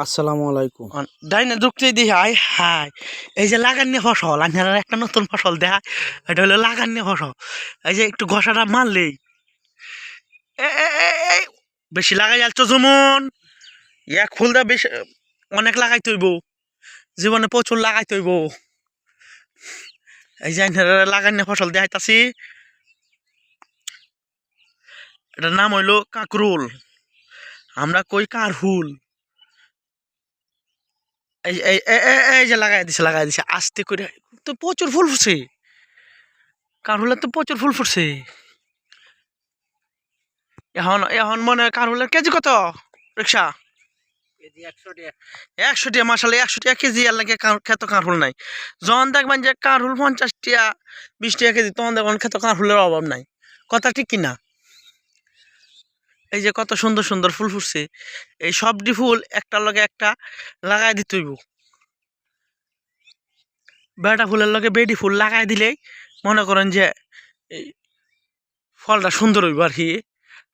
আসসালামু আলাইকুম। ডাইনে ঢুকতে দিই হাই হাই এই যে লাগান্নি ফসল আপনার একটা নতুন ফসল দেখা, এটা হলো লাগান্নি ফসল। এই যে একটু ঘষাটা মারলেই এই বেশি লাগাই যাচ্ছ যেমন এক ফুল দা বেশি অনেক লাগাই তৈব, জীবনে প্রচুর লাগাই তৈব। এই যে লাগান্নি ফসল দেখাইতাছি, এটার নাম হইলো কাকরুল, আমরা কই কারহুল। এই এই এই যে লাগাই দিছে আস্তে করে, তো প্রচুর ফুল ফুটছে। কারহুলের তো প্রচুর ফুল ফুটছে। এখন এখন মনে হয় কারহুলের কেজি কত রিক্সা? 100 টাকা। মাসালে 100 টাকা কেজি, আর লাগে খেত কারহুল নাই। যখন দেখবেন যে কারহুল 50 টাকা 20 টাকা কেজি, তখন দেখবেন খেত কারহুলের অভাব নাই। কথা ঠিক কিনা? এই যে কত সুন্দর সুন্দর ফুল ফুটছে, এই সবটি ফুল একটার লগে একটা লাগাই দিতে হইব। বেটা ফুলের লগে বেডি ফুল লাগাই দিলেই মনে করেন যে এই ফলটা সুন্দর হইব আর কি,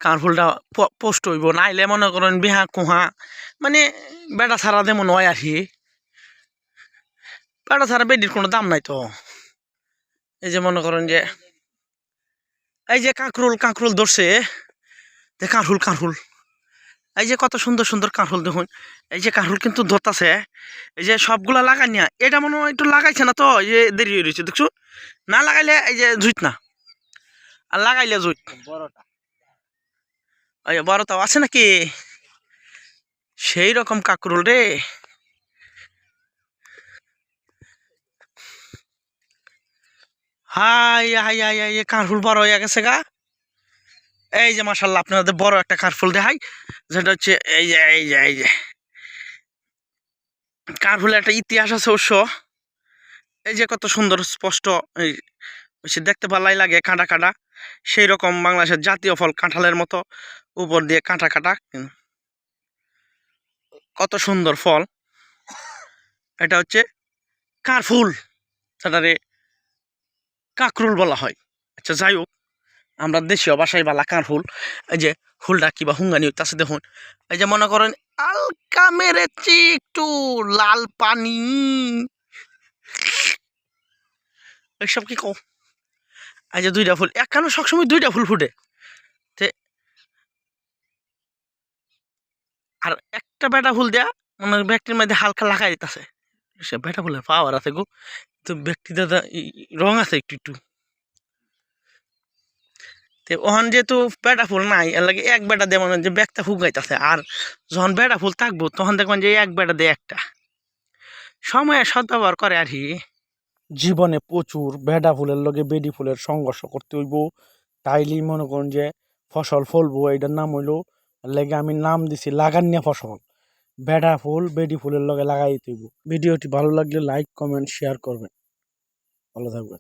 কানফুলটা পোস্ট হইব। নাইলে মনে করেন বিহা কুহা, মানে বেটা ছাড়া যেমন হয় আর কি, বেটা ছাড়া বেডির কোনো দাম নাই তো। এই যে মনে করেন যে এই যে কাঁকরুল কাঁকরুল ধরছে, যে কাঁকরুল কাঁকরুল, এই যে কত সুন্দর সুন্দর কাঁকরুল দেখুন। এই যে কাঁকরুল কিন্তু ধরতাছে, এই যে সবগুলা লাগাই নিয়া, এটা মনে হয় একটু লাগাইছে না তো, এই যে দেরি হয়ে রয়েছে দেখছো। না লাগাইলে এই যে জুইত না, আর লাগাইলে জুইত। বড়টা এই বড়টাও আছে নাকি, সেই রকম কাঁকরুল রে। হাই হাই হাই হাই কানফুল বড় হয়ে গেছে গা। এই যে মাশাল্লাহ আপনাদের বড় একটা কানফুল দেখাই, যেটা হচ্ছে এই যে এই যে কানফুলের একটা ইতিহাস আছে অবশ্য। এই যে কত সুন্দর স্পষ্ট, এই দেখতে ভালোই লাগে, কাঁটা কাঁটা। সেই রকম বাংলাদেশের জাতীয় ফল কাঁঠালের মতো, উপর দিয়ে কাঁটা কাঁটা, কত সুন্দর ফল। এটা হচ্ছে কারফুল, সেটারে কাকরুল বলা হয়। আচ্ছা যাই হোক, আমরা দেশীয় বাসায় বালা কারফুল। এই যে ফুলটা কিবা হুঙ্গানি হইতাছে দেখুন। এই যে মনে করেন আলকা মেরেছি একটু লাল পানি, এইসব কি কও। এই যে দুইটা ফুল, একখানে সবসময় দুইটা ফুল ফুটে, আর একটা বেটা ফুল দেয়া মানে ব্যক্তির মধ্যে হালকা লাগাই দিতেছে। সে বেটা ফুলের পাওয়ার আছে গো, তো ব্যক্তি দাদা রং আছে একটু একটু। ওখান যেহেতু বেটা ফুল নাই, এর লাগে এক বেটা দিয়ে মনে যে ব্যাগটা ফুগাইতেছে। আর যখন বেটা ফুল থাকবো তখন দেখবেন যে এক বেটা দিয়ে একটা সময়ের সদ্ব্যবহার করে আর কি। জীবনে প্রচুর বেডা ফুলের লগে বেডি ফুলের সংঘর্ষ করতে হইব, তাইলেই মনে করুন যে ফসল ফলবো। এইটার নাম হইলো, লেগে আমি নাম দিছি লাগান্নিয়া ফসল। বেডা ফুল বেডি ফুলের লগে লাগাই দিতে হইব। ভিডিওটি ভালো লাগলে লাইক কমেন্ট শেয়ার করবেন। ভালো থাকবেন।